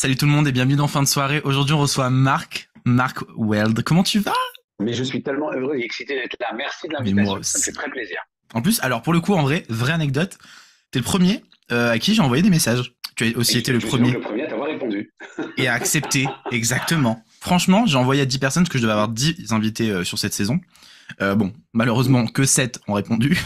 Salut tout le monde et bienvenue dans Fin de soirée. Aujourd'hui, on reçoit Mark Weld. Comment tu vas? Mais je suis tellement heureux et excité d'être là. Merci de Mais moi l'invitation. Ça me fait aussi. très plaisir. En plus, alors pour le coup, en vrai, vraie anecdote, t'es le premier à qui j'ai envoyé des messages. Tu as aussi été Et le je suis donc premier le premier à t'avoir répondu. et à accepter, exactement. Franchement, j'ai envoyé à 10 personnes parce que je devais avoir 10 invités sur cette saison. Bon, malheureusement, que 7 ont répondu.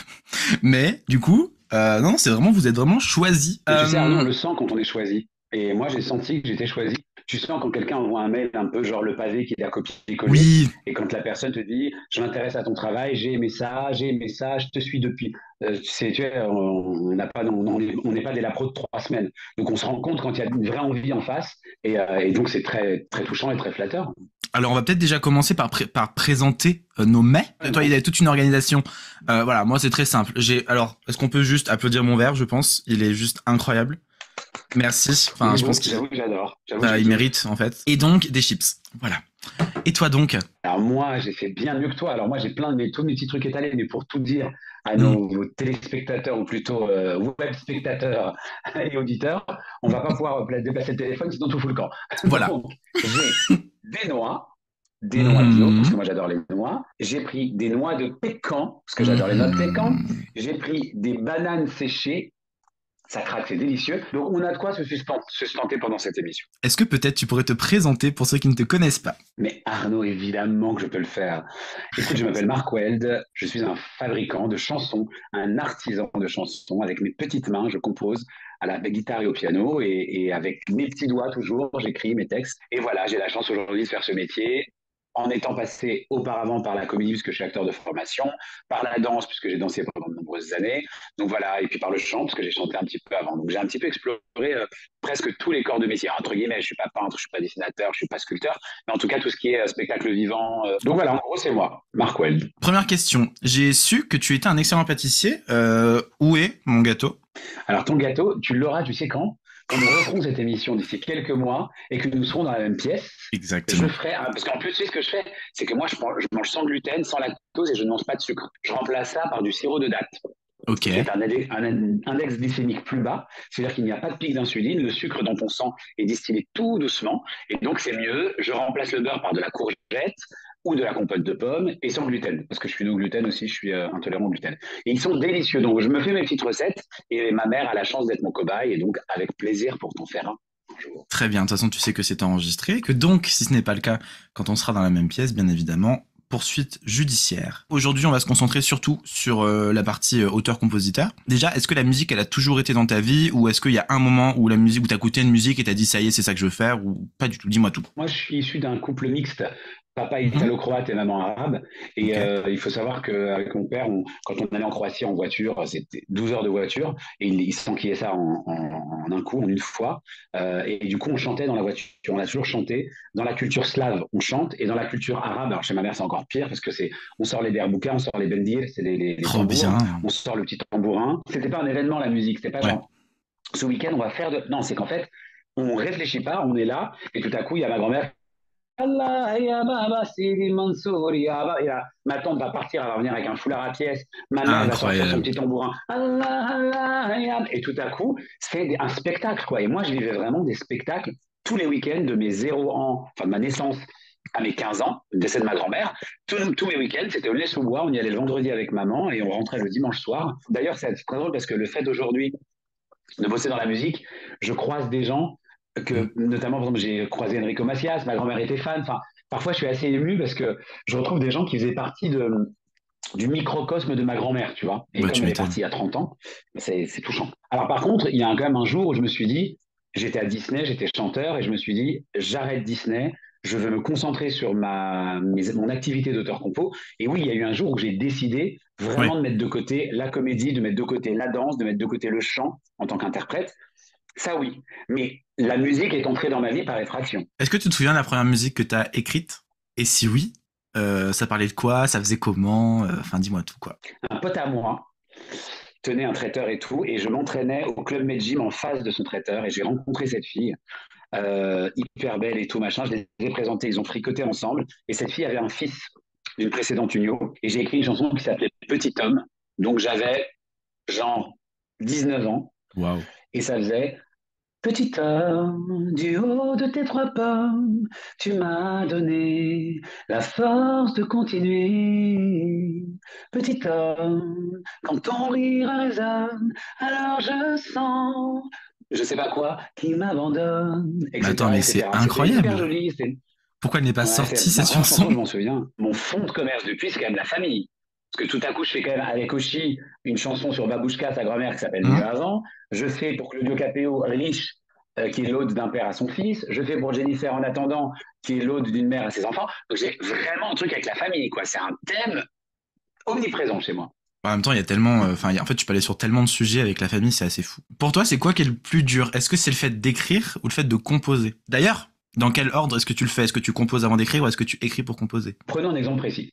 Mais du coup, non, c'est vraiment, vous êtes vraiment choisis. Mais tu sais, Arnaud, on le sent quand on est choisi. Et moi, j'ai senti que j'étais choisi. Tu sens quand quelqu'un envoie un mail un peu genre le pavé qui est à copier-coller. Oui, Et quand la personne te dit, je m'intéresse à ton travail, j'ai aimé ça, je te suis depuis. Tu sais, on n'a pas, on n'est pas des lapros de 3 semaines. Donc on se rend compte quand il y a une vraie envie en face. Et donc c'est très, très touchant et très flatteur. alors on va peut-être déjà commencer par présenter nos mets. Toi, il y a toute une organisation. Voilà, moi c'est très simple. Alors, est-ce qu'on peut juste applaudir mon verre, je pense. Il est juste incroyable. Merci. Il Enfin, est je pense beau, qu'il j'avoue que j'adore. J'avoue que je il kiffe. mérite en fait. Et donc des chips. Voilà. Et toi donc? Alors moi, j'ai fait bien mieux que toi. Alors moi, j'ai plein de tous mes petits trucs étalés, mais pour tout dire à Hmm. nos téléspectateurs ou plutôt web spectateurs et auditeurs, on va pas pouvoir déplacer le téléphone, sinon tout fout le camp. Voilà. Donc, j'ai des noix, des noix bio, parce que Mhm. moi j'adore les noix. J'ai pris des noix de pécan, parce que j'adore les noix de pécan. Mhm. J'ai pris des bananes séchées. Ça craque, c'est délicieux. Donc on a de quoi se sustenter pendant cette émission. Est-ce que peut-être tu pourrais te présenter pour ceux qui ne te connaissent pas? Mais Arnaud, évidemment que je peux le faire. Écoute, je m'appelle Mark Weld, je suis un fabricant de chansons, un artisan de chansons. Avec mes petites mains, je compose à la guitare et au piano et avec mes petits doigts toujours, j'écris mes textes. Et voilà, j'ai la chance aujourd'hui de faire ce métier en étant passé auparavant par la comédie, puisque je suis acteur de formation, par la danse, puisque j'ai dansé pendant de nombreuses années, donc voilà, et puis par le chant, parce que j'ai chanté un petit peu avant. Donc j'ai un petit peu exploré presque tous les corps de métier. Entre guillemets, je suis pas peintre, je suis pas dessinateur, je suis pas sculpteur, mais en tout cas tout ce qui est spectacle vivant. Donc voilà, en gros c'est moi, Mark Weld. Première question. J'ai su que tu étais un excellent pâtissier. Où est mon gâteau? Alors ton gâteau, tu l'auras, tu sais quand? Quand nous referons cette émission d'ici quelques mois et que nous serons dans la même pièce, je Exactement. ferai, parce qu'en plus, tu sais ce que je fais, c'est que moi, je mange sans gluten, sans lactose et je ne mange pas de sucre. Je remplace ça par du sirop de date, Ok. qui est un index glycémique plus bas, c'est-à-dire qu'il n'y a pas de pic d'insuline, le sucre dans ton sang est distillé tout doucement, et donc c'est mieux. Je remplace le beurre par de la courgette ou de la compote de pommes et sans gluten, parce que je suis no gluten aussi, je suis intolérant au gluten. Et ils sont délicieux, donc je me fais mes petites recettes, et ma mère a la chance d'être mon cobaye, et donc avec plaisir pour t'en faire un jour. Très bien. De toute façon, tu sais que c'est enregistré, que donc, si ce n'est pas le cas, quand on sera dans la même pièce, bien évidemment, poursuite judiciaire. Aujourd'hui, on va se concentrer surtout sur la partie auteur-compositeur. Déjà, est-ce que la musique, elle a toujours été dans ta vie, ou est-ce qu'il y a un moment où la musique, où t'as écouté une musique et t'as dit ça y est, c'est ça que je veux faire, ou pas du tout? Dis-moi tout. Moi, je suis issu d'un couple mixte, papa Mhm. italo-croate et maman arabe. Et Ok. il faut savoir qu'avec mon père, quand on allait en Croatie en voiture, c'était 12 heures de voiture, et il s'enquillait ça en un coup, en une fois. Et du coup, on chantait dans la voiture. On a toujours chanté. Dans la culture slave, on chante, et dans la culture arabe, alors chez ma mère, c'est encore pire, parce que on sort les derboukas, on sort les bendir, c'est les Trop tambours, bien. on sort le petit tambourin. C'était pas un événement, la musique, c'était pas Ouais. genre, ce week-end, on va faire de... Non, c'est qu'en fait, on réfléchit pas, on est là, et tout à coup, il y a ma grand-mère Allah, ya baba, Sidi Mansour, ya baba. Ma tante va partir, elle va revenir avec un foulard à pièces. Ma mère va sortir son Incroyable. petit tambourin. Allah, Allah, ya. Et tout à coup, c'est un spectacle, quoi. Et moi, je vivais vraiment des spectacles tous les week-ends de mes 0 ans, enfin de ma naissance à mes 15 ans, le décès de ma grand-mère. Tous mes week-ends, c'était au Nez-sous-Bois. On y allait le vendredi avec maman et on rentrait le dimanche soir. D'ailleurs, c'est très drôle parce que le fait d'aujourd'hui de bosser dans la musique, je croise des gens Mm. que, notamment, par exemple, j'ai croisé Enrico Macias, ma grand-mère était fan. Enfin, parfois, je suis assez ému parce que je retrouve des gens qui faisaient partie du microcosme de ma grand-mère, tu vois. Et Bah, tu comme elle est m'étonnes. partie il y a 30 ans, c'est touchant. Alors, par contre, il y a quand même un jour où je me suis dit, j'étais à Disney, j'étais chanteur, et je me suis dit, j'arrête Disney, je veux me concentrer sur mon activité d'auteur compo. Et oui, il y a eu un jour où j'ai décidé Ouais. vraiment de mettre de côté la comédie, de mettre de côté la danse, de mettre de côté le chant en tant qu'interprète. Ça, oui. Mais la musique est entrée dans ma vie par effraction. Est-ce que tu te souviens de la première musique que t'as écrite? Et si oui, ça parlait de quoi? Ça faisait comment? Enfin, dis-moi tout, quoi. Un pote à moi tenait un traiteur et tout, et je m'entraînais au club Med Gym en face de son traiteur, et j'ai rencontré cette fille, hyper belle et tout, machin. Je les ai présentés, ils ont fricoté ensemble, et cette fille avait un fils d'une précédente union, et j'ai écrit une chanson qui s'appelait Petit Homme. Donc j'avais genre 19 ans, Waouh. et ça faisait Petit homme, du haut de tes trois pommes, tu m'as donné la force de continuer. Petit homme, quand ton rire résonne, alors je sens, je sais pas quoi, qui m'abandonne, Mais attends, etc., mais c'est etc. C'était hyper incroyable. joli. Pourquoi elle n'est pas Ouais, sortie, ma cette première chanson, chanson? je m'en souviens. Mon fond de commerce depuis, c'est quand même la famille. Parce que tout à coup, je fais quand même avec Oshi une chanson sur Babouchka, sa grand-mère, qui s'appelle Mieux Hein. avant. Je fais pour Claudio Capéo Riche, qui est l'ode d'un père à son fils. Je fais pour Jennifer En attendant, qui est l'ode d'une mère à ses enfants. Donc j'ai vraiment un truc avec la famille, quoi. C'est un thème omniprésent chez moi. En même temps, il y a tellement, enfin, en fait, tu peux aller sur tellement de sujets avec la famille, c'est assez fou. Pour toi, c'est quoi qui est le plus dur? Est-ce que c'est le fait d'écrire ou le fait de composer? D'ailleurs, dans quel ordre est-ce que tu le fais? Est-ce que tu composes avant d'écrire ou est-ce que tu écris pour composer? Prenons un exemple précis.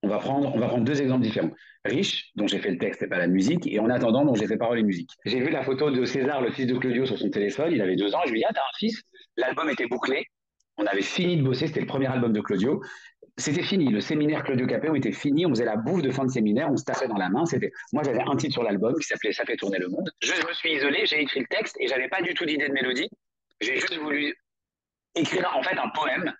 On va prendre deux exemples différents. Riche, dont j'ai fait le texte et pas la musique, et En attendant, dont j'ai fait parole et musique. J'ai vu la photo de César, le fils de Claudio, sur son téléphone. Il avait 2 ans. Je lui ai dit, ah, t'as un fils? L'album était bouclé. On avait fini de bosser. C'était le premier album de Claudio. C'était fini. Le séminaire Claudio Capéo était fini. On faisait la bouffe de fin de séminaire. On se tapait dans la main. Moi, j'avais un titre sur l'album qui s'appelait Ça fait tourner le monde. Je me suis isolé. J'ai écrit le texte et j'avais pas du tout d'idée de mélodie. J'ai juste voulu écrire, en fait, un poème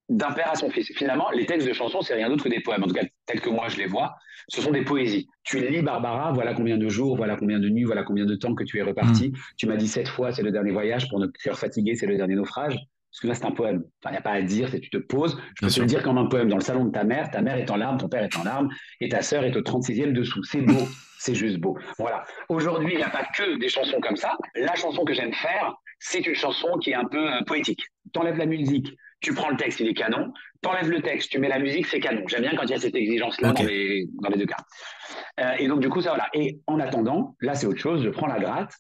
d'un père à son fils. Finalement, les textes de chansons, c'est rien d'autre que des poèmes. En tout cas, tels que moi je les vois, ce sont des poésies. Tu lis Barbara, voilà combien de jours, voilà combien de nuits, voilà combien de temps que tu es Hmm, reparti. Tu m'as dit 7 fois, c'est le dernier voyage, pour ne te faire fatiguer, c'est le dernier naufrage. Parce que là, c'est un poème. Enfin, il n'y a pas à dire, c'est tu te poses. Je bien peux te le sûr. dire comme un poème dans le salon de ta mère est en larmes, ton père est en larmes, et ta sœur est au 36e dessous. C'est beau, c'est juste beau. Voilà. Aujourd'hui, il n'y a pas que des chansons comme ça. La chanson que j'aime faire, c'est une chanson qui est un peu poétique. T'enlèves la musique, tu prends le texte, il est canon. T'enlèves le texte, tu mets la musique, c'est canon. J'aime bien quand il y a cette exigence-là Ok. dans les deux cas. Et donc, du coup, ça, voilà. Et en attendant, là, c'est autre chose. Je prends la gratte.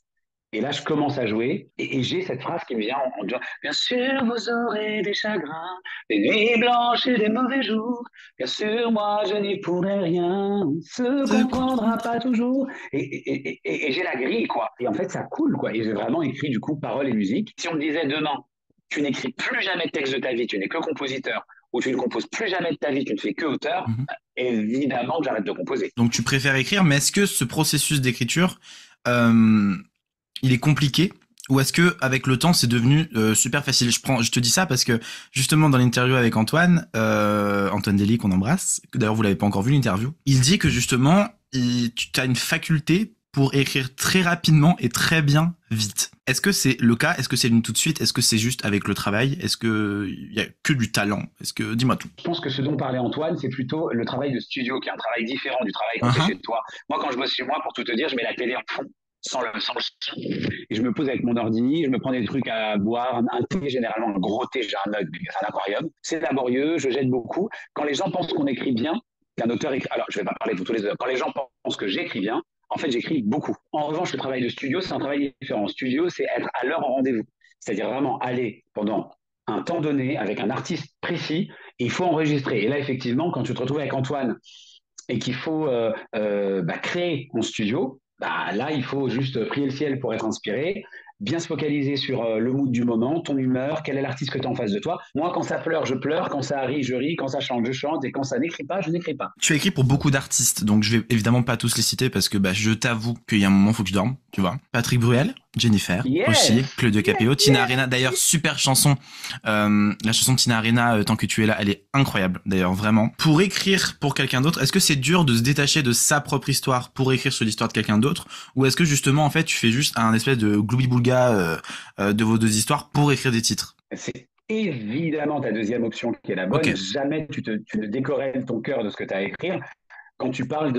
Et là, je commence à jouer et j'ai cette phrase qui me vient en disant, bien sûr, vous aurez des chagrins, des nuits blanches et des mauvais jours. Bien sûr, moi, je n'y pourrai rien. On se Se comprendra comprendre. pas toujours. Et j'ai la grille, quoi. Et en fait, ça coule, quoi. Et j'ai vraiment écrit, du coup, paroles et musique. Si on me disait demain, tu n'écris plus jamais de texte de ta vie, tu n'es que compositeur, ou tu ne composes plus jamais de ta vie, tu ne fais que auteur, Mhm. évidemment que j'arrête de composer. Donc tu préfères écrire, mais est-ce que ce processus d'écriture, euh, il est compliqué ou est-ce que avec le temps c'est devenu super facile? Je te dis ça parce que justement dans l'interview avec Antoine, Antoine Dely qu'on embrasse, que d'ailleurs vous l'avez pas encore vu l'interview, il dit que justement tu as une faculté pour écrire très rapidement et très bien vite. Est-ce que c'est le cas? Est-ce que c'est une tout de suite? Est-ce que c'est juste avec le travail? Est-ce que il y a que du talent? Est-ce que dis-moi tout. Je pense que ce dont parlait Antoine, c'est plutôt le travail de studio, qui est un travail différent du travail qu'on fait Uh-huh. chez toi. Moi, quand je bosse chez moi, pour tout te dire, je mets la télé en fond, sans le son, et je me pose avec mon ordi, je me prends des trucs à boire, un thé, généralement un gros thé, j'ai un mug, c'est un aquarium. C'est laborieux, je jette beaucoup. Quand les gens pensent qu'on écrit bien, qu'un auteur écrit, alors je vais pas parler pour tous les auteurs, quand les gens pensent que j'écris bien, en fait, j'écris beaucoup. En revanche, le travail de studio, c'est un travail différent. Studio, c'est être à l'heure en rendez-vous. C'est-à-dire vraiment aller pendant un temps donné avec un artiste précis et il faut enregistrer. Et là, effectivement, quand tu te retrouves avec Antoine et qu'il faut créer en studio, bah, là, il faut juste prier le ciel pour être inspiré, bien se focaliser sur le mood du moment, ton humeur, quel est l'artiste que tu as en face de toi. Moi, quand ça pleure, je pleure, quand ça rit, je ris, quand ça chante, je chante, et quand ça n'écrit pas, je n'écris pas. Tu as écrit pour beaucoup d'artistes, donc je vais évidemment pas tous les citer parce que bah, je t'avoue qu'il y a un moment faut que je dorme, tu vois. Patrick Bruel, Jennifer aussi, Yes, Claudio yes, Capéo, Tina yes. Arena. D'ailleurs, super chanson. La chanson de Tina Arena, Tant que tu es là, elle est incroyable. D'ailleurs, vraiment. Pour écrire pour quelqu'un d'autre, est-ce que c'est dur de se détacher de sa propre histoire pour écrire sur l'histoire de quelqu'un d'autre, ou est-ce que justement en fait tu fais juste un espèce de gloubi-boulga de vos deux histoires pour écrire des titres? C'est évidemment ta deuxième option qui est la Ok. bonne. Jamais tu ne décorrèles ton cœur de ce que tu as à écrire. Quand tu parles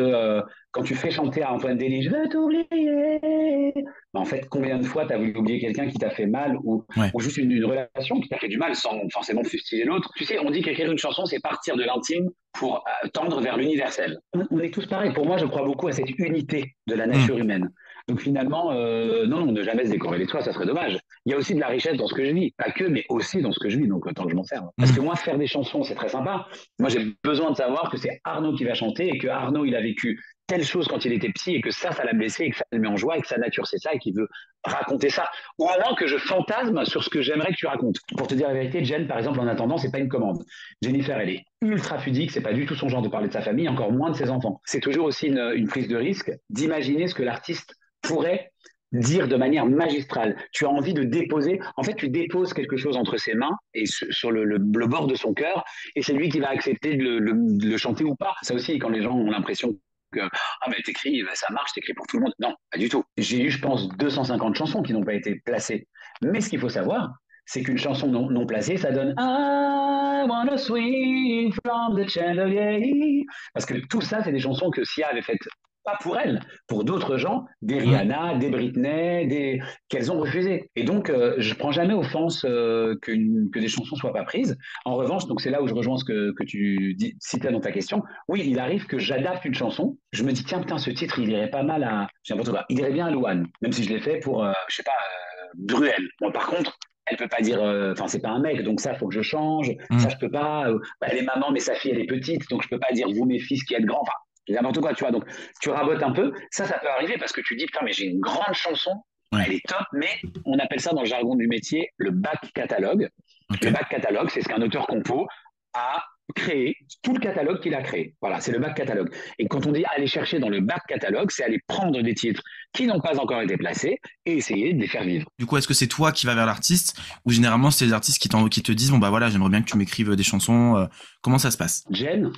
quand tu fais chanter à Antoine Dély, je veux t'oublier. En fait, combien de fois tu as voulu oublier quelqu'un qui t'a fait mal Ouais. ou juste une relation qui t'a fait du mal sans forcément fustiger l'autre. Tu sais, on dit qu'écrire une chanson, c'est partir de l'intime pour tendre vers l'universel. On est tous pareils. Pour moi, je crois beaucoup à cette unité de la Hmm. nature humaine. Donc finalement, non, non, ne jamais se décorréler de soi, ça serait dommage. Il y a aussi de la richesse dans ce que je vis. Pas que, mais aussi dans ce que je vis, donc autant que je m'en serve. Parce que Hmm. moi, faire des chansons, c'est très sympa. Moi, j'ai besoin de savoir que c'est Arnaud qui va chanter et que Arnaud, il a vécu telle chose quand il était petit et que ça l'a blessé et que ça le met en joie et que sa nature, c'est ça et qu'il veut raconter ça. Ou au moins que je fantasme sur ce que j'aimerais que tu racontes. Pour te dire la vérité, Jen, par exemple, en attendant, c'est pas une commande. Jennifer, elle est ultra pudique, c'est pas du tout son genre de parler de sa famille, encore moins de ses enfants. C'est toujours aussi une prise de risque d'imaginer ce que l'artiste pourrait dire de manière magistrale. Tu as envie de déposer, en fait, tu déposes quelque chose entre ses mains et sur le bord de son cœur, et c'est lui qui va accepter de le chanter ou pas. Ça aussi, quand les gens ont l'impression que ah mais t'écris, ben, ça marche, t'écris pour tout le monde. Non, pas du tout. J'ai eu, je pense, 250 chansons qui n'ont pas été placées. Mais ce qu'il faut savoir, c'est qu'une chanson non placée, ça donne I wanna swing from the chandelier. Parce que tout ça, c'est des chansons que Sia avait faites pas pour elle, pour d'autres gens, des Mm. Rihanna, des Britney, qu'elles ont refusées. Et donc, je prends jamais offense que des chansons soient pas prises. En revanche, donc c'est là où je rejoins ce que citais dans ta question. Oui, il arrive que j'adapte une chanson. Je me dis, tiens, putain, ce titre, il irait pas mal à, je sais n'importe quoi, il irait bien à Louane, même si je l'ai fait pour, je sais pas, Bruel. Bon, par contre, elle peut pas dire, enfin, c'est pas un mec, donc ça, faut que je change. Ça, Mm. je peux pas. Elle est maman, mais sa fille, elle est petite, donc je peux pas dire vous, mes fils qui êtes grands. Enfin, n'importe quoi, tu vois. Donc, tu rabotes un peu. Ça peut arriver parce que tu dis, putain, mais j'ai une grande chanson, Ouais. elle est top, mais on appelle ça dans le jargon du métier le back catalogue. Ok. Le back catalogue, c'est ce qu'un auteur compo a créé, tout le catalogue qu'il a créé. Voilà, c'est le back catalogue. Et quand on dit aller chercher dans le back catalogue, c'est aller prendre des titres qui n'ont pas encore été placés et essayer de les faire vivre. Du coup, est-ce que c'est toi qui vas vers l'artiste ou généralement c'est les artistes qui te disent bon bah voilà, j'aimerais bien que tu m'écrives des chansons. Comment ça se passe? Jen,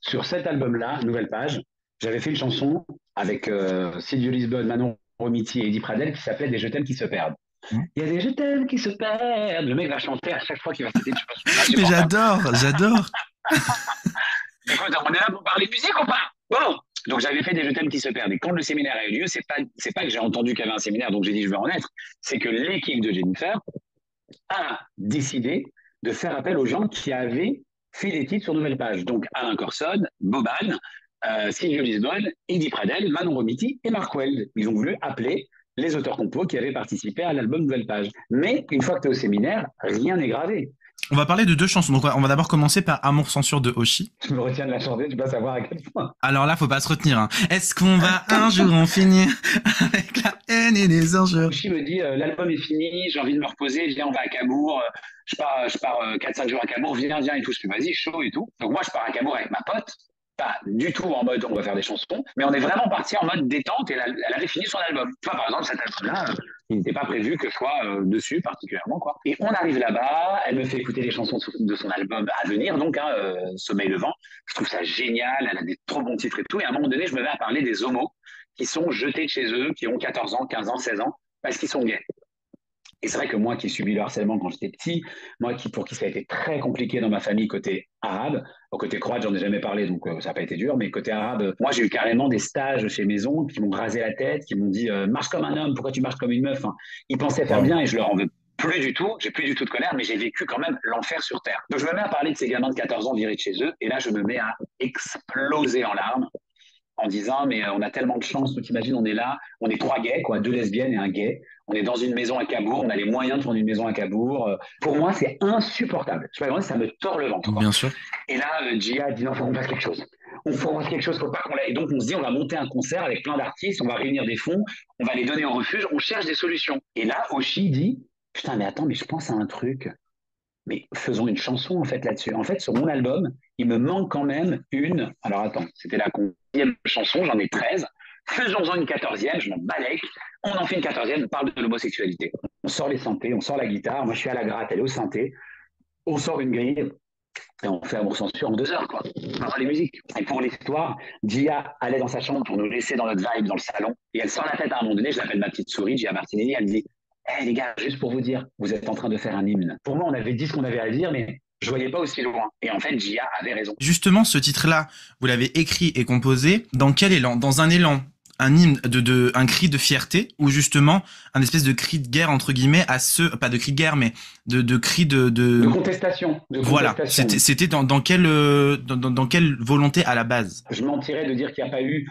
sur cet album-là, Nouvelle Page, j'avais fait une chanson avec Silvio Lisbonne, Manon Romiti et Eddie Pradel qui s'appelait Des je t'aime qui se perdent. Mm. Il y a des je t'aime qui se perdent. Le mec va chanter à chaque fois qu'il va citer, je sais pas, c'est Mais insupportable. j'adore. Écoute, on est là pour parler musique ou pas? Bon. Donc j'avais fait des je t'aime qui se perdent. Et quand le séminaire a eu lieu, c'est pas que j'ai entendu qu'il y avait un séminaire, donc j'ai dit je vais en être. C'est que l'équipe de Jennifer a décidé de faire appel aux gens qui avaient fait des titres sur Nouvelle Page. Donc Alain Corson, Boban, Silvio Lisbonne, Eddie Pradel, Manon Romiti et Mark Weld. Ils ont voulu appeler les auteurs compos qui avaient participé à l'album Nouvelle Page. Mais une fois que tu es au séminaire, rien n'est gravé. On va parler de deux chansons. Donc on va d'abord commencer par Amour censure de Hoshi. Je me retiens de la chanter, tu vas savoir à quel point. Alors là, faut pas se retenir. Hein. Est-ce qu'on va un jour en finir avec la haine et les injures? Hoshi me dit l'album est fini, j'ai envie de me reposer, viens, on va à Cabourg. Je pars 4-5 jours à Cabourg, viens et tout. Je fais vas-y, chaud et tout. Donc moi, je pars à Cabourg avec ma pote, pas du tout en mode on va faire des chansons, mais on est vraiment parti en mode détente et elle avait fini son album. Tu vois, par exemple, cet album-là, il n'était pas prévu que je sois dessus particulièrement, quoi. Et on arrive là-bas, elle me fait écouter les chansons de son album à venir, donc hein, Sommeil le vent. Je trouve ça génial, elle a des trop bons titres et tout. Et à un moment donné, je me mets à parler des homos qui sont jetés de chez eux, qui ont 14 ans, 15 ans, 16 ans, parce qu'ils sont gays. Et c'est vrai que moi qui ai subi le harcèlement quand j'étais petit, pour qui ça a été très compliqué dans ma famille côté arabe, au côté croate j'en ai jamais parlé donc ça n'a pas été dur, mais côté arabe, moi j'ai eu carrément des stages chez Maison qui m'ont rasé la tête, qui m'ont dit marche comme un homme, pourquoi tu marches comme une meuf, hein. Ils pensaient faire Wow. bien et je leur en veux plus du tout, j'ai plus du tout de colère, mais j'ai vécu quand même l'enfer sur terre. Donc je me mets à parler de ces gamins de 14 ans virés de chez eux et là je me mets à exploser en larmes en disant mais on a tellement de chance, tu t'imagines, on est là, on est trois gays, quoi, deux lesbiennes et un gay, on est dans une maison à Cabourg, on a les moyens de prendre une maison à Cabourg. Pour moi, c'est insupportable. Je sais pas, ça me tord le ventre, quoi. Bien sûr. Et là, Gia dit non, faut qu'on fasse quelque chose. On faut qu'on fasse quelque chose, faut pas qu'on l'a. Et donc on se dit on va monter un concert avec plein d'artistes, on va réunir des fonds, on va les donner au refuge, on cherche des solutions. Et là, Oshi dit putain mais attends, mais je pense à un truc. Mais faisons une chanson en fait là-dessus. En fait, sur mon album, il me manque quand même une. Alors attends, c'était la 11e chanson, j'en ai 13. Faisons-en une 14e, je m'en balèque. On en fait une 14e, on parle de l'homosexualité. On sort les synthés, on sort la guitare. Moi, je suis à la gratte, elle est au synthé. On sort une grille et on fait Amour censure en 2 heures, quoi. On parle les musiques. Et pour l'histoire, Gia allait dans sa chambre pour nous laisser dans notre vibe dans le salon. Et elle sort la tête à un moment donné, je l'appelle ma petite souris, Gia Martinelli, elle me dit hey, les gars, juste pour vous dire, vous êtes en train de faire un hymne. Pour moi, on avait dit ce qu'on avait à dire, mais je voyais pas aussi loin. Et en fait, Gia avait raison. Justement, ce titre-là, vous l'avez écrit et composé dans quel élan? Dans un élan, un hymne un cri de fierté ou justement un espèce de cri de guerre entre guillemets à ceux, pas de cri de guerre mais de cri de contestation. Voilà, c'était dans quelle volonté à la base? Je mentirais de dire qu'il n'y a pas eu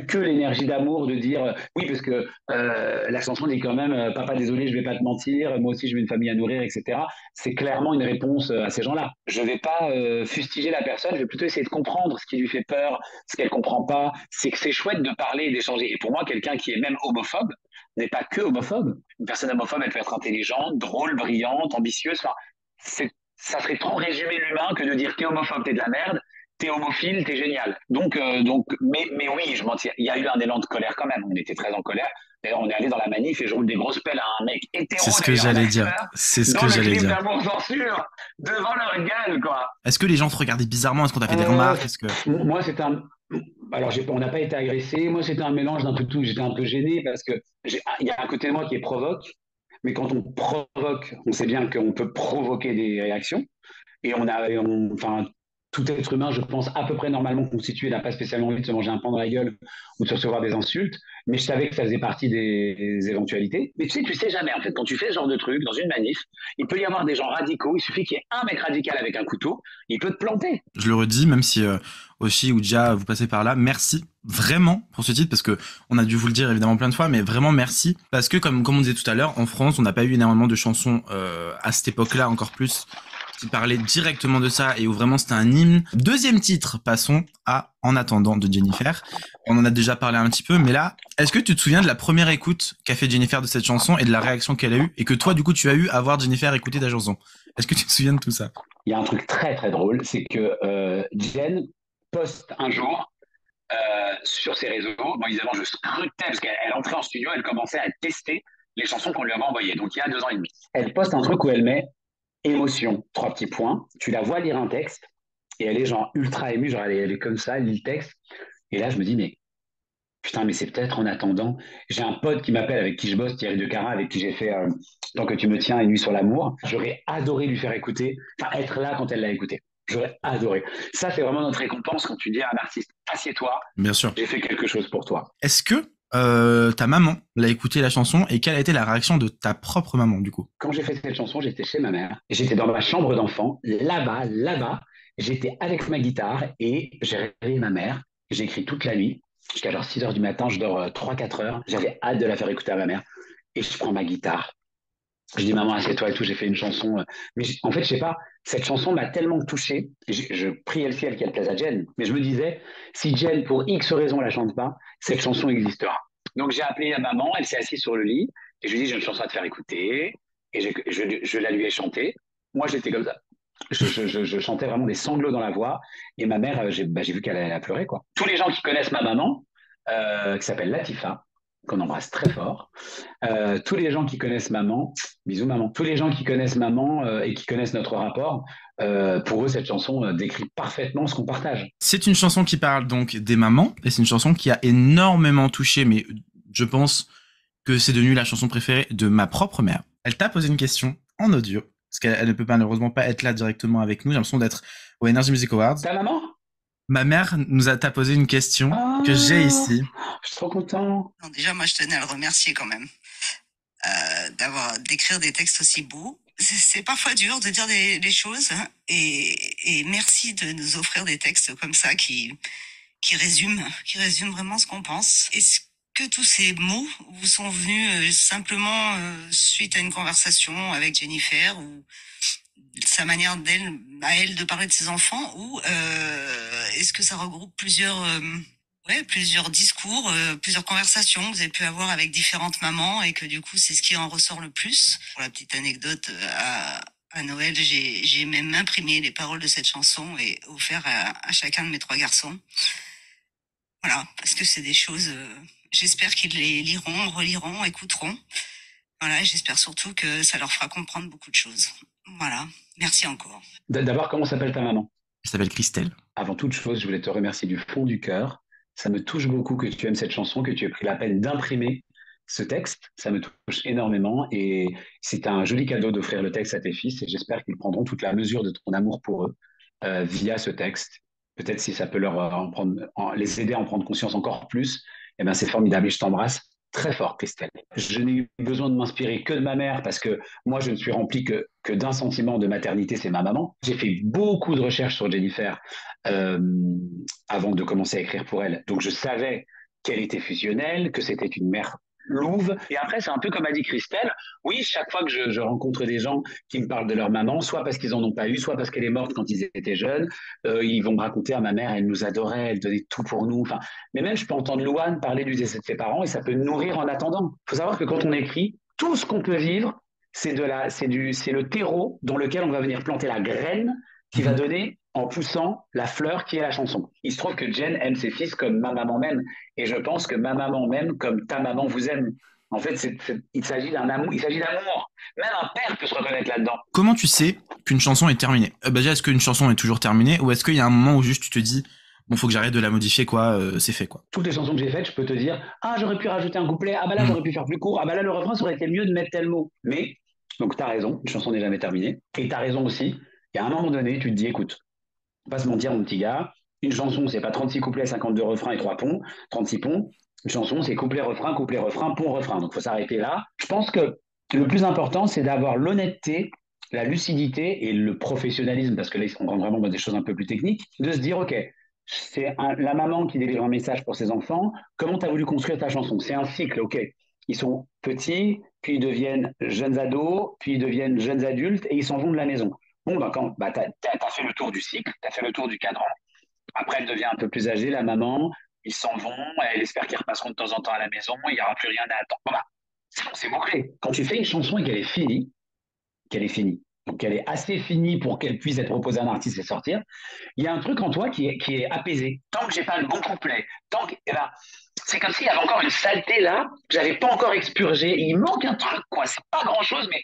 que l'énergie d'amour de dire oui parce que la chanson dit quand même papa désolé je vais pas te mentir, moi aussi j'ai une famille à nourrir, etc. C'est clairement une réponse à ces gens-là. Je vais pas fustiger la personne, je vais plutôt essayer de comprendre ce qui lui fait peur, ce qu'elle comprend pas. C'est que c'est chouette de parler et d'échanger. Et pour moi, quelqu'un qui est même homophobe n'est pas que homophobe. Une personne homophobe, elle peut être intelligente, drôle, brillante, ambitieuse. Enfin, ça serait trop résumer l'humain que de dire t'es homophobe, t'es de la merde. T'es homophile, t'es génial. Donc, mais oui, je mentis. Il y a eu un élan de colère quand même. On était très en colère. Et on est allé dans la manif et je roule des grosses pelles à un mec C'est hétéro ce que d'ailleurs, un j'allais dire. acteur, C'est ce dans que le j'allais clip dire. d'Amour Censure, devant leur gueule, quoi. Est-ce que les gens te regardaient bizarrement? Est-ce qu'on t'a fait des Euh, remarques? Est-ce que... Moi, c'était un. Alors, on n'a pas été agressé. Moi, c'était un mélange d'un peu tout. J'étais un peu gêné parce que il y a un côté de moi qui est provoque. Mais quand on provoque, on sait bien qu'on peut provoquer des réactions. Enfin, tout être humain, je pense, à peu près normalement constitué, n'a pas spécialement envie de se manger un pain dans la gueule ou de se recevoir des insultes. Mais je savais que ça faisait partie des éventualités. Mais tu sais jamais, en fait, quand tu fais ce genre de truc dans une manif, il peut y avoir des gens radicaux. Il suffit qu'il y ait un mec radical avec un couteau, il peut te planter. Je le redis, même si Oshi ou Dia, vous passez par là, merci vraiment pour ce titre, parce que on a dû vous le dire évidemment plein de fois, mais vraiment merci, parce que comme on disait tout à l'heure, en France, on n'a pas eu énormément de chansons à cette époque-là, encore plus, qui parlaient directement de ça et où vraiment c'était un hymne. Deuxième titre, passons à En attendant de Jennifer. On en a déjà parlé un petit peu, mais là, est-ce que tu te souviens de la première écoute qu'a fait Jennifer de cette chanson et de la réaction qu'elle a eue, et que toi, du coup, tu as eu à voir Jennifer écouter ta chanson? Est-ce que tu te souviens de tout ça? Il y a un truc très très drôle, c'est que Jen poste un jour sur ses réseaux. Bon, évidemment, je scrutais parce qu'elle entrait en studio, elle commençait à tester les chansons qu'on lui avait envoyées. Donc, il y a 2 ans et demi. Elle poste un truc où elle met émotion, 3 petits points. Tu la vois lire un texte et elle est genre ultra émue, genre elle est comme ça, elle lit le texte. Et là, je me dis, mais putain, mais c'est peut-être en attendant. J'ai un pote qui m'appelle avec qui je bosse, Thierry De Cara, avec qui j'ai fait Tant que tu me tiens et Nuit sur l'amour. J'aurais adoré lui faire écouter, enfin être là quand elle l'a écouté. J'aurais adoré. Ça, c'est vraiment notre récompense quand tu dis à un artiste, assieds-toi, Bien sûr. j'ai fait quelque chose pour toi. Est-ce que ta maman l'a écouté la chanson et quelle a été la réaction de ta propre maman du coup? Quand j'ai fait cette chanson, j'étais chez ma mère. J'étais dans ma chambre d'enfant, là-bas. J'étais avec ma guitare et j'ai réveillé ma mère. J'ai écrit toute la nuit, jusqu'à genre 6 heures du matin. Je dors 3-4 heures. J'avais hâte de la faire écouter à ma mère. Et je prends ma guitare. Je dis, maman, assieds-toi et tout. J'ai fait une chanson. Mais en fait, je sais pas, cette chanson m'a tellement touché. Je priais le ciel qu'elle plaise à Jen. Mais je me disais, si Jen, pour X raison, la chante pas, cette chanson existera. Donc j'ai appelé la maman. Elle s'est assise sur le lit. Et je lui ai dit, j'ai une chanson à te faire écouter. Et je la lui ai chantée. Moi, j'étais comme ça. Je chantais vraiment des sanglots dans la voix. Et ma mère, j'ai vu qu'elle a pleuré, quoi. Tous les gens qui connaissent ma maman, qui s'appelle Latifa, qu'on embrasse très fort, tous les gens qui connaissent maman, bisous maman, tous les gens qui connaissent maman et qui connaissent notre rapport, pour eux, cette chanson décrit parfaitement ce qu'on partage. C'est une chanson qui parle donc des mamans et c'est une chanson qui a énormément touché, mais je pense que c'est devenu la chanson préférée de ma propre mère. Elle t'a posé une question en audio, parce qu'elle ne peut malheureusement pas être là directement avec nous. J'ai l'impression d'être au Energy Music Awards. Ta maman? Ma mère t'a posé une question que j'ai ici. Je suis trop content. Non, déjà, moi, je tenais à le remercier quand même d'écrire des textes aussi beaux. C'est parfois dur de dire des choses et merci de nous offrir des textes comme ça qui résument vraiment ce qu'on pense. Est-ce que tous ces mots vous sont venus simplement suite à une conversation avec Jennifer ou sa manière à elle de parler de ses enfants ou est-ce que ça regroupe plusieurs discours, plusieurs conversations que vous avez pu avoir avec différentes mamans et que du coup c'est ce qui en ressort le plus. Pour la petite anecdote, à Noël, j'ai même imprimé les paroles de cette chanson et offert à chacun de mes 3 garçons. Voilà, parce que c'est des choses, j'espère qu'ils les liront, reliront, écouteront. Voilà, et j'espère surtout que ça leur fera comprendre beaucoup de choses. Voilà, merci encore. D'abord, comment s'appelle ta maman? Elle s'appelle Christelle. Avant toute chose, je voulais te remercier du fond du cœur. Ça me touche beaucoup que tu aimes cette chanson, que tu aies pris la peine d'imprimer ce texte. Ça me touche énormément et c'est un joli cadeau d'offrir le texte à tes fils et j'espère qu'ils prendront toute la mesure de ton amour pour eux via ce texte. Peut-être si ça peut les aider à en prendre conscience encore plus, eh ben c'est formidable et je t'embrasse très fort, Christelle. Je n'ai eu besoin de m'inspirer que de ma mère parce que moi, je ne suis rempli que d'un sentiment de maternité, c'est ma maman. J'ai fait beaucoup de recherches sur Jennifer euh, avant de commencer à écrire pour elle. Donc, je savais qu'elle était fusionnelle, que c'était une mère louve. Et après, c'est un peu comme a dit Christelle. Oui, chaque fois que je rencontre des gens qui me parlent de leur maman, soit parce qu'ils n'en ont pas eu, soit parce qu'elle est morte quand ils étaient jeunes, ils vont me raconter à ma mère, elle nous adorait, elle donnait tout pour nous. Enfin, mais même, je peux entendre Louane parler du décès de ses parents et ça peut nous nourrir en attendant. Il faut savoir que quand on écrit, tout ce qu'on peut vivre, c'est le terreau dans lequel on va venir planter la graine qui va donner en poussant la fleur qui est la chanson. Il se trouve que Jen aime ses fils comme ma maman m'aime et je pense que ma maman m'aime comme ta maman vous aime. En fait, il s'agit d'un amour, il s'agit d'amour. Même un père peut se reconnaître là-dedans. Comment tu sais qu'une chanson est terminée? Déjà, est-ce qu'une chanson est toujours terminée ou est-ce qu'il y a un moment où juste tu te dis bon, faut que j'arrête de la modifier, quoi, c'est fait, quoi. Toutes les chansons que j'ai faites, je peux te dire, ah, j'aurais pu rajouter un couplet, ah bah là, Hmm. j'aurais pu faire plus court, ah bah là, le refrain, ça aurait été mieux de mettre tel mot. Mais, donc t'as raison, une chanson n'est jamais terminée. Et t'as raison aussi, il y a un moment donné, tu te dis, écoute, faut pas se mentir, mon petit gars, une chanson, c'est pas 36 couplets, 52 refrains et 3 ponts, 36 ponts. Une chanson, c'est couplet, refrain, pont, refrain. Donc, il faut s'arrêter là. Je pense que le plus important, c'est d'avoir l'honnêteté, la lucidité et le professionnalisme, parce que là, on rentre vraiment dans des choses un peu plus techniques, de se dire, OK, la maman qui délivre un message pour ses enfants, comment tu as voulu construire ta chanson? C'est un cycle, OK. Ils sont petits, puis ils deviennent jeunes ados, puis ils deviennent jeunes adultes, et ils s'en vont de la maison. Bon, bah, tu as fait le tour du cycle, tu as fait le tour du cadran. Après, elle devient un peu plus âgée, la maman. Ils s'en vont, elle espère qu'ils repasseront de temps en temps à la maison, il n'y aura plus rien à attendre. Voilà, c'est bon, c'est bouclé. Quand tu fais une chanson et qu'elle est finie, donc qu'elle est assez finie pour qu'elle puisse être proposée à un artiste et sortir, il y a un truc en toi qui est apaisé. Tant que j'ai pas le bon couplet, eh ben, c'est comme s'il y avait encore une saleté là que j'avais pas encore expurgée. Il manque un truc, quoi. C'est pas grand chose, mais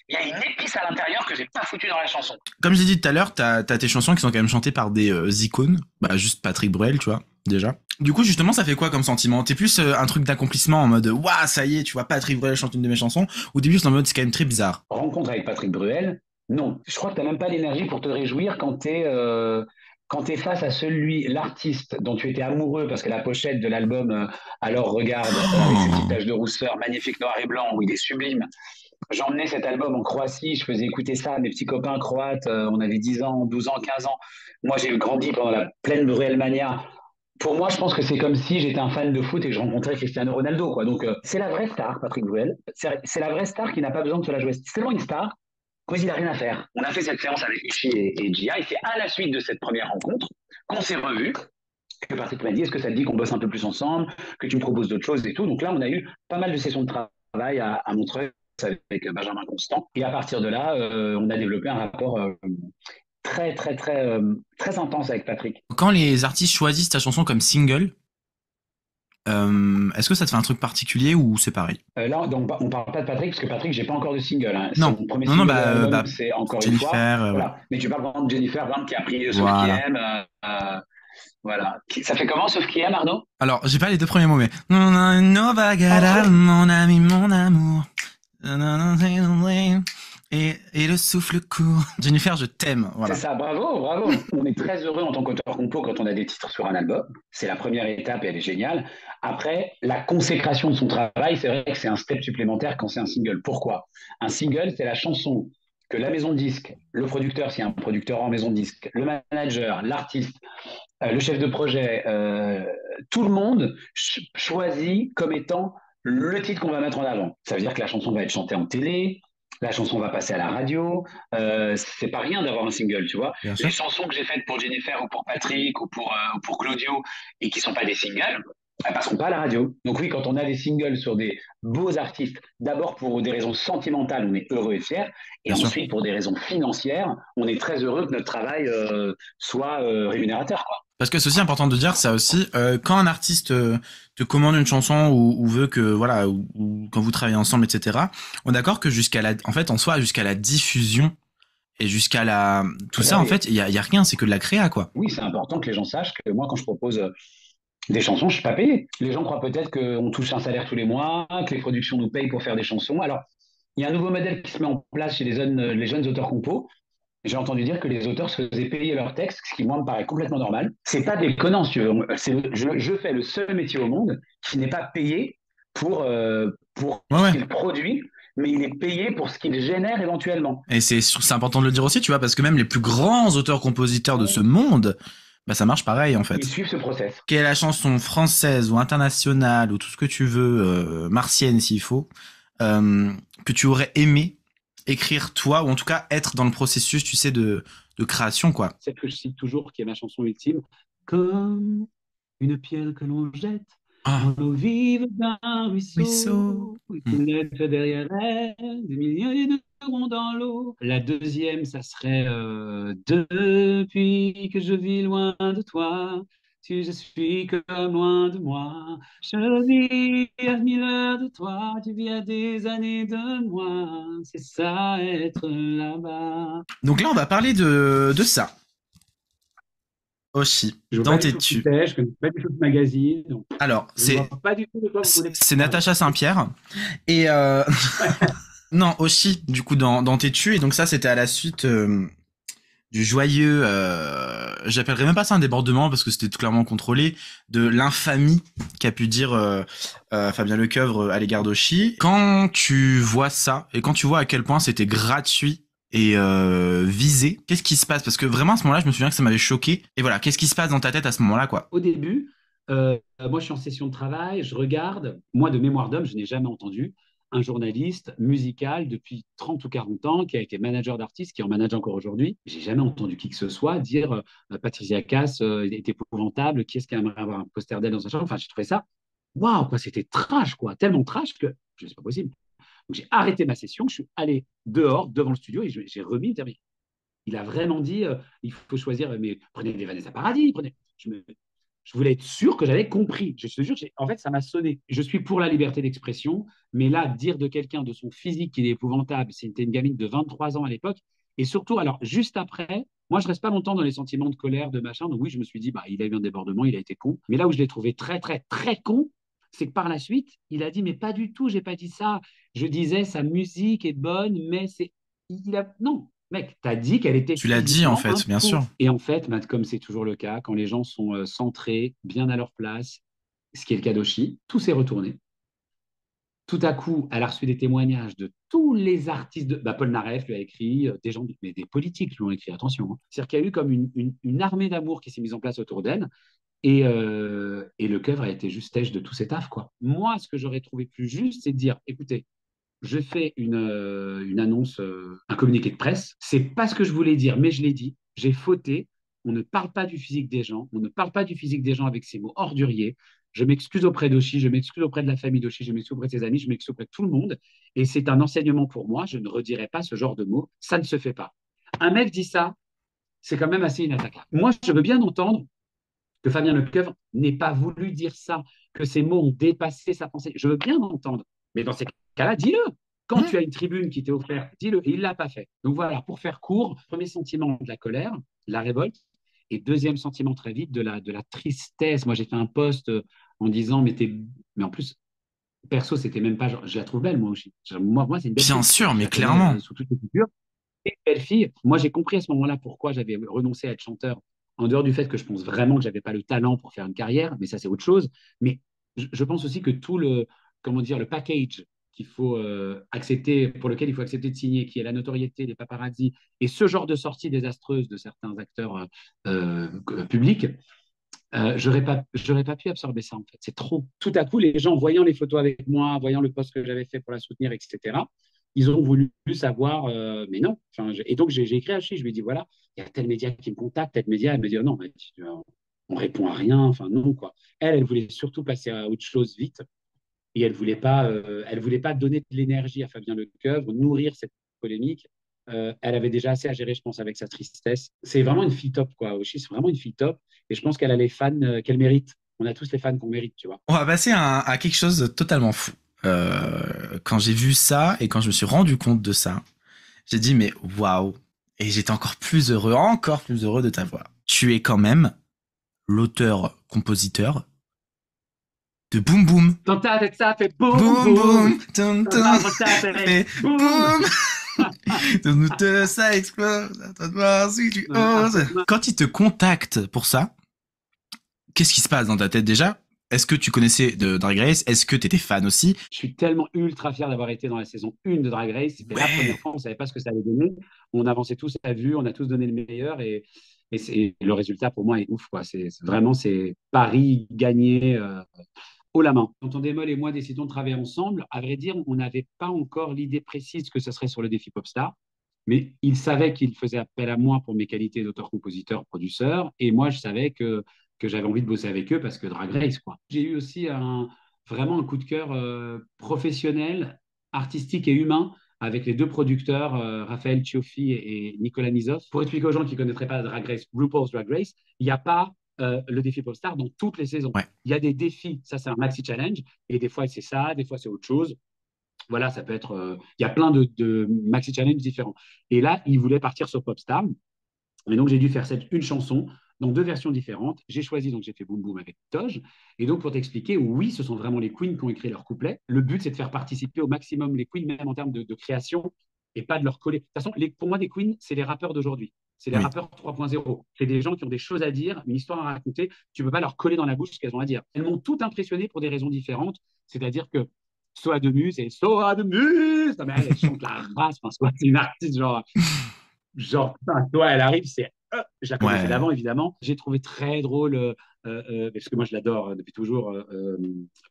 il y a une épice à l'intérieur que j'ai pas foutu dans la chanson. Comme j'ai dit tout à l'heure, t'as tes chansons qui sont quand même chantées par des icônes. Bah, juste Patrick Bruel, tu vois, déjà. Du coup, justement, ça fait quoi comme sentiment? T'es plus un truc d'accomplissement en mode, waouh, ça y est, tu vois, Patrick Bruel chante une de mes chansons, ou t'es plus en mode, c'est quand même très bizarre? Rencontre avec Patrick Bruel, non. Je crois que tu n'as même pas l'énergie pour te réjouir quand tu es face à l'artiste dont tu étais amoureux, parce que la pochette de l'album Alors Regarde, avec ses petites Oh. taches de rousseur, magnifique noir et blanc, où il est sublime. J'emmenais cet album en Croatie, je faisais écouter ça à mes petits copains croates, on avait 10 ans, 12 ans, 15 ans. Moi, j'ai grandi pendant la pleine Bruel Mania. Pour moi, je pense que c'est comme si j'étais un fan de foot et que je rencontrais Cristiano Ronaldo, quoi. Donc, c'est la vraie star, Patrick Bruel. C'est la vraie star qui n'a pas besoin de se la jouer. C'est tellement une star qu'il n'a rien à faire. On a fait cette séance avec Uchi et Gia, et c'est à la suite de cette première rencontre qu'on s'est revus, que Patrick m'a dit, est-ce que ça te dit qu'on bosse un peu plus ensemble, que tu me proposes d'autres choses et tout. Donc là, on a eu pas mal de sessions de travail à Montreuil avec Benjamin Constant. Et à partir de là, on a développé un rapport très, très, très, très intense avec Patrick. Quand les artistes choisissent ta chanson comme single, est-ce que ça te fait un truc particulier ou c'est pareil? Là, donc, on parle pas de Patrick, parce que Patrick, j'ai pas encore de single. Hein. Non, Son premier non, non, single de l'album, bah, c'est Encore une fois. Jennifer, ouais. Voilà. Mais tu parles vraiment de Jennifer, vraiment, qui a pris Sauf qui Voilà. aime. Voilà. Ça fait comment, Sauf qui aime, Arnaud? Alors, j'ai pas les deux premiers mots, mais non, non, no bagada, mon ami, mon amour. Et le souffle court. Jennifer, je t'aime. Voilà. C'est ça, bravo, bravo. On est très heureux en tant qu'auteur compo quand on a des titres sur un album. C'est la première étape et elle est géniale. Après, la consécration de son travail, c'est vrai que c'est un step supplémentaire quand c'est un single. Pourquoi? Un single, c'est la chanson que la maison de disque, le producteur, s'il y a un producteur en maison de disque, le manager, l'artiste, le chef de projet, tout le monde choisit comme étant le titre qu'on va mettre en avant. Ça veut dire que la chanson va être chantée en télé, la chanson va passer à la radio. C'est pas rien d'avoir un single, tu vois. Bien sûr. Les chansons que j'ai faites pour Jennifer ou pour Patrick ou pour Claudio et qui sont pas des singles, elles passeront pas à la radio. Donc oui, quand on a des singles sur des beaux artistes, d'abord pour des raisons sentimentales, on est heureux et fiers, et Bien sûr. ensuite pour des raisons financières, on est très heureux que notre travail soit rémunérateur, quoi. Parce que c'est aussi important de dire ça aussi, quand un artiste te commande une chanson ou veut que voilà ou quand vous travaillez ensemble, etc. On est d'accord que en fait en soi jusqu'à la diffusion et jusqu'à tout ça, en fait il y a rien, c'est que de la créa, quoi. Oui, c'est important que les gens sachent que moi, quand je propose des chansons, je suis pas payé. Les gens croient peut-être qu'on touche un salaire tous les mois, que les productions nous payent pour faire des chansons. Alors, il y a un nouveau modèle qui se met en place chez les jeunes auteurs compos. J'ai entendu dire que les auteurs se faisaient payer leurs textes, ce qui moi me paraît complètement normal. C'est pas déconnant, si tu veux. Je fais le seul métier au monde qui n'est pas payé pour Ouais. ce qu'il produit, mais il est payé pour ce qu'il génère éventuellement. Et c'est important de le dire aussi, tu vois, parce que même les plus grands auteurs-compositeurs de ce monde, bah ça marche pareil en fait. Ils suivent ce process. Quelle est la chanson française ou internationale ou tout ce que tu veux, martienne s'il faut, que tu aurais aimé écrire toi, ou en tout cas être dans le processus, tu sais, de création, quoi. Celle que je cite toujours, qui est ma chanson ultime, comme une pierre que l'on jette dans l'eau vive d'un ruisseau, et qui laisse derrière elle des milliers de ronds dans l'eau. La deuxième, ça serait depuis que je vis loin de toi, si je suis comme loin de moi. Je vis à 1000 heures de toi, tu vis à des années de moi. C'est ça, être là-bas. Donc là, on va parler de ça. Oshi, Je vois dans pas du tes tout qui tubes. c'est, je connais pas du tout ce magazine, donc Alors, je ne vois pas du tout de quoi vous voulez c'est parler. Natacha Saint-Pierre. Et non, Oshi, du coup, dans tes tubes. Et donc ça, c'était à la suite du joyeux, j'appellerais même pas ça un débordement parce que c'était tout clairement contrôlé, de l'infamie qu'a pu dire Fabien Lecoeuvre à l'égard d'Oshi. Quand tu vois ça et quand tu vois à quel point c'était gratuit et visé, qu'est-ce qui se passe? Parce que vraiment à ce moment-là, je me souviens que ça m'avait choqué. Et voilà, qu'est-ce qui se passe dans ta tête à ce moment-là, quoi? Au début, moi je suis en session de travail, je regarde, moi de mémoire d'homme, je n'ai jamais entendu un journaliste musical depuis 30 ou 40 ans qui a été manager d'artistes, qui en manage encore aujourd'hui. J'ai jamais entendu qui que ce soit dire Patricia Cass est épouvantable, qui est-ce qui aimerait avoir un poster d'elle dans sa chambre. Enfin, j'ai trouvé ça, waouh, quoi, c'était trash, quoi, tellement trash que je sais pas possible. Donc j'ai arrêté ma session, je suis allé dehors devant le studio et j'ai remis. Il a vraiment dit il faut choisir, mais prenez des Vanessa Paradis, prenez. Je voulais être sûr que j'avais compris. Je te jure, en fait, ça m'a sonné. Je suis pour la liberté d'expression, mais là, dire de quelqu'un de son physique qu'il est épouvantable, c'était une gamine de 23 ans à l'époque. Et surtout, alors, juste après, moi, je reste pas longtemps dans les sentiments de colère, de machin. Donc oui, je me suis dit, bah, il a eu un débordement, il a été con. Mais là où je l'ai trouvé très, très, très con, c'est que par la suite, il a dit, mais pas du tout, j'ai pas dit ça. Je disais, sa musique est bonne, mais c'est. Non, mec, t'as dit qu'elle était Tu l'as dit en physiquement un fait, bien peu. sûr. Et en fait, comme c'est toujours le cas, quand les gens sont centrés, bien à leur place, ce qui est le cas d'Oshi, tout s'est retourné. Tout à coup, elle a reçu des témoignages de tous les artistes. Paul Naref lui a écrit, des gens, mais des politiques lui ont écrit, attention. Hein. C'est-à-dire qu'il y a eu comme une armée d'amour qui s'est mise en place autour d'elle. Et le Lecoeuvre a été juste têche de tout cet af, quoi. Moi, ce que j'aurais trouvé plus juste, c'est de dire, écoutez, je fais une annonce, un communiqué de presse. C'est pas ce que je voulais dire, mais je l'ai dit. J'ai fauté. On ne parle pas du physique des gens. On ne parle pas du physique des gens avec ces mots orduriers. Je m'excuse auprès d'Oshi, je m'excuse auprès de la famille d'Oshi, je m'excuse auprès de ses amis, je m'excuse auprès de tout le monde. Et c'est un enseignement pour moi. Je ne redirai pas ce genre de mots. Ça ne se fait pas. Un mec dit ça, c'est quand même assez inattaquable. Moi, je veux bien entendre que Fabien Lecoeuvre n'ait pas voulu dire ça, que ces mots ont dépassé sa pensée. Je veux bien entendre. Mais dans ces cas-là, dis-le. Quand Mmh. tu as une tribune qui t'est offerte, dis-le. Et il ne l'a pas fait. Donc voilà, pour faire court, premier sentiment de la colère, de la révolte, et deuxième sentiment très vite de la tristesse. Moi, j'ai fait un post en disant, mais en plus, perso, c'était même pas, genre, je la trouve belle, moi aussi. Moi c'est une belle Bien fille. sûr, Je mais la connais clairement. sous toutes les figures. Et une belle fille. Moi, j'ai compris à ce moment-là pourquoi j'avais renoncé à être chanteur, en dehors du fait que je pense vraiment que j'avais pas le talent pour faire une carrière, mais ça, c'est autre chose. Mais je pense aussi que tout comment dire, le package qu'il faut accepter, pour lequel il faut accepter de signer, qui est la notoriété, les paparazzis, et ce genre de sortie désastreuse de certains acteurs publics, j'aurais pas pu absorber ça, en fait. C'est trop. Tout à coup, les gens, voyant les photos avec moi, voyant le post que j'avais fait pour la soutenir, etc., ils ont voulu savoir, mais non. Enfin, et donc, j'ai écrit à Chi, je lui ai dit, voilà, il y a tel média qui me contacte, tel média. Elle me dit, oh, non, mais on répond à rien. Enfin, non, quoi. Elle voulait surtout passer à autre chose vite. Et elle voulait pas donner de l'énergie à Fabien Lecoeuvre, nourrir cette polémique. Elle avait déjà assez à gérer, je pense, avec sa tristesse. C'est vraiment une fille top, quoi. Oshi, c'est vraiment une fille top. Et je pense qu'elle a les fans qu'elle mérite. On a tous les fans qu'on mérite, tu vois. On va passer à quelque chose de totalement fou. Quand j'ai vu ça et quand je me suis rendu compte de ça, j'ai dit mais waouh. Et j'étais encore plus heureux de t'avoir. Tu es quand même l'auteur-compositeur de Boom Boom. Quand ta tête, ça fait boum Boom boum. Boom, tum Quand tum, l'arbre ça ça fait fait boum. boum. De ça explose, à toi de voir si tu oses. Quand il te contacte pour ça, qu'est-ce qui se passe dans ta tête déjà? Est-ce que tu connaissais de Drag Race? Est-ce que t'étais fan aussi? Je suis tellement ultra fier d'avoir été dans la saison 1 de Drag Race. C'était la première Ouais. fois, on ne savait pas ce que ça allait donner. On avançait tous à vue, on a tous donné le meilleur et le résultat pour moi est ouf, quoi. Vraiment, c'est Paris gagné haut la main. Quand on démol et moi décidons de travailler ensemble, à vrai dire, on n'avait pas encore l'idée précise que ce serait sur le défi Popstar. Mais il savait qu'il faisait appel à moi pour mes qualités d'auteur-compositeur, producteur. Et moi, je savais que j'avais envie de bosser avec eux parce que Drag Race, quoi. J'ai eu aussi vraiment un coup de cœur professionnel, artistique et humain avec les deux producteurs, Raphaël Cioffi et Nicolas Nizoff. Pour expliquer aux gens qui ne connaîtraient pas Drag Race, RuPaul's Drag Race, il n'y a pas le défi Popstar dans toutes les saisons. Ouais. Il y a des défis, ça c'est un maxi challenge, et des fois c'est ça, des fois c'est autre chose. Voilà, ça peut être. Il y a plein de maxi challenge différents. Et là, il voulait partir sur Popstar. Et donc, j'ai dû faire une chanson dans 2 versions différentes. J'ai choisi, donc j'ai fait Boom Boom avec Toj. Et donc, pour t'expliquer, oui, ce sont vraiment les queens qui ont écrit leurs couplets. Le but, c'est de faire participer au maximum les queens, même en termes de création, et pas de leur coller. De toute façon, pour moi, des queens, c'est les rappeurs d'aujourd'hui. C'est les Oui. rappeurs 3.0. C'est des gens qui ont des choses à dire, une histoire à raconter. Tu ne peux pas leur coller dans la bouche ce qu'elles ont à dire. Elles m'ont toutes impressionné pour des raisons différentes. C'est-à-dire que Soa de Muse et Soa de Muse, non, mais elle chante la race. Enfin, Soa, c'est une artiste genre, putain, toi, elle arrive, je la connaissais Ouais. d'avant, évidemment. J'ai trouvé très drôle, parce que moi, je l'adore depuis toujours,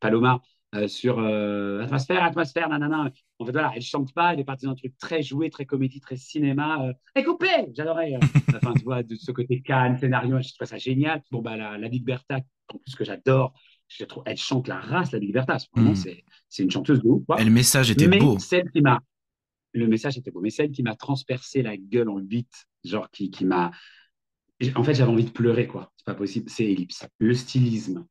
Paloma, sur Atmosphère, nanana. En fait, voilà, elle chante pas, elle est partie dans un truc très joué, très comédie, très cinéma. Et coupé, j'adorais. Enfin, tu vois, de ce côté Cannes, scénario, je trouve ça génial. Bon, bah, la Big Bertha, en plus que j'adore, je trouve, elle chante la race, la Big Bertha. Vraiment, c'est une chanteuse de ouf, quoi. Et le message était Mais beau. le message était beau, mais celle qui m'a transpercé la gueule en 8, genre qui m'a. En fait, j'avais envie de pleurer, quoi. C'est pas possible. C'est Ellipse. Le stylisme,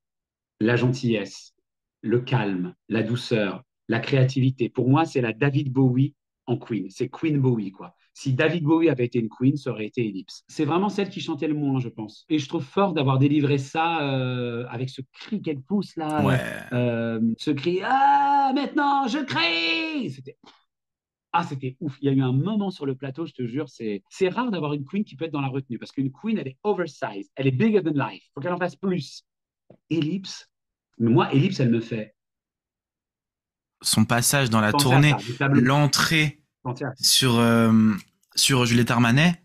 la gentillesse, le calme, la douceur, la créativité. Pour moi, c'est la David Bowie en Queen. C'est Queen Bowie, quoi. Si David Bowie avait été une Queen, ça aurait été Ellipse. C'est vraiment celle qui chantait le moins, je pense. Et je trouve fort d'avoir délivré ça avec ce cri qu'elle pousse là. Ouais. Ce cri, ah, maintenant je crie. C'était ouf. Il y a eu un moment sur le plateau, je te jure, c'est rare d'avoir une queen qui peut être dans la retenue parce qu'une queen, elle est oversized, elle est bigger than life. Il faut qu'elle en fasse plus. Ellipse, moi, Ellipse, elle me fait Son passage dans la penser tournée, à ça, du tableau. l'entrée Penser à ça. sur Juliette Armanet.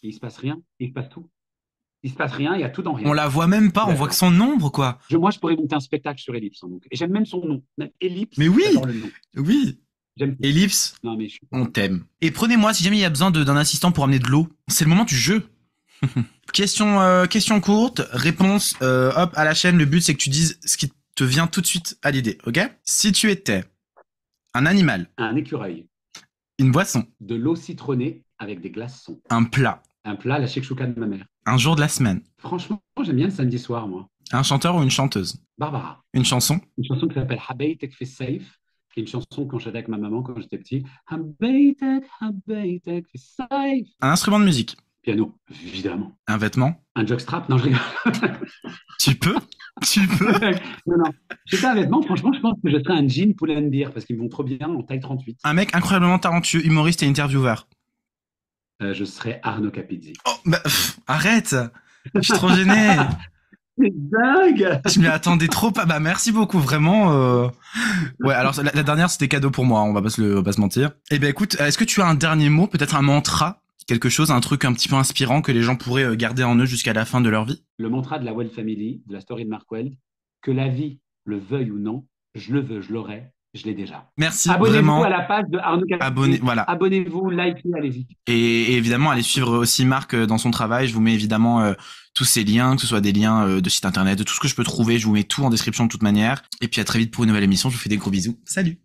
Et il se passe rien, il se passe tout. Il se passe rien, il y a tout dans rien. On la voit même pas, on voit que son ombre, quoi. Moi, je pourrais monter un spectacle sur Ellipse. Donc. Et j'aime même son nom. Même Ellipse, Mais oui, j'adore le nom. oui. J'aime. Ellipse, Non, mais on t'aime. Et prenez-moi si jamais il y a besoin d'un assistant pour amener de l'eau. C'est le moment du jeu. Question courte, réponse hop à la chaîne. Le but c'est que tu dises ce qui te vient tout de suite à l'idée, ok? Si tu étais un animal, un écureuil, une boisson, de l'eau citronnée avec des glaçons, un plat, la shakshuka de ma mère. un jour de la semaine, Franchement, j'aime bien le samedi soir, moi. un chanteur ou une chanteuse, Barbara. une chanson, Une chanson qui s'appelle Habaitek fi Safe, qui est une chanson quand j'étais avec ma maman quand j'étais petit. Habaitek fi Safe. un instrument de musique, Piano, évidemment. un vêtement. Un jockstrap, non, je rigole. Tu peux. Non. Je sais pas un vêtement, franchement, je pense que je serais un jean Pull and Beer parce qu'ils me vont trop bien en taille 38. Un mec incroyablement talentueux, humoriste et intervieweur. Je serais Arnaud Capizzi. Oh, bah, arrête. Je suis trop gêné. C'est dingue. Je m'y attendais trop pas. Bah merci beaucoup, vraiment. Ouais, alors la dernière c'était cadeau pour moi, on va pas se mentir. Eh ben écoute, est-ce que tu as un dernier mot, peut-être un mantra, quelque chose, un truc un petit peu inspirant que les gens pourraient garder en eux jusqu'à la fin de leur vie? Le mantra de la Weld Family, de la story de Mark Weld, que la vie le veuille ou non, je le veux, je l'aurai, je l'ai déjà. Merci, abonnez-vous vraiment. À la page de Arnaud Capizzi. Voilà. Abonnez-vous, likez, allez-y. Et évidemment, allez suivre aussi Marc dans son travail. Je vous mets évidemment tous ces liens, que ce soit des liens de site internet, de tout ce que je peux trouver. Je vous mets tout en description de toute manière. Et puis à très vite pour une nouvelle émission. Je vous fais des gros bisous. Salut.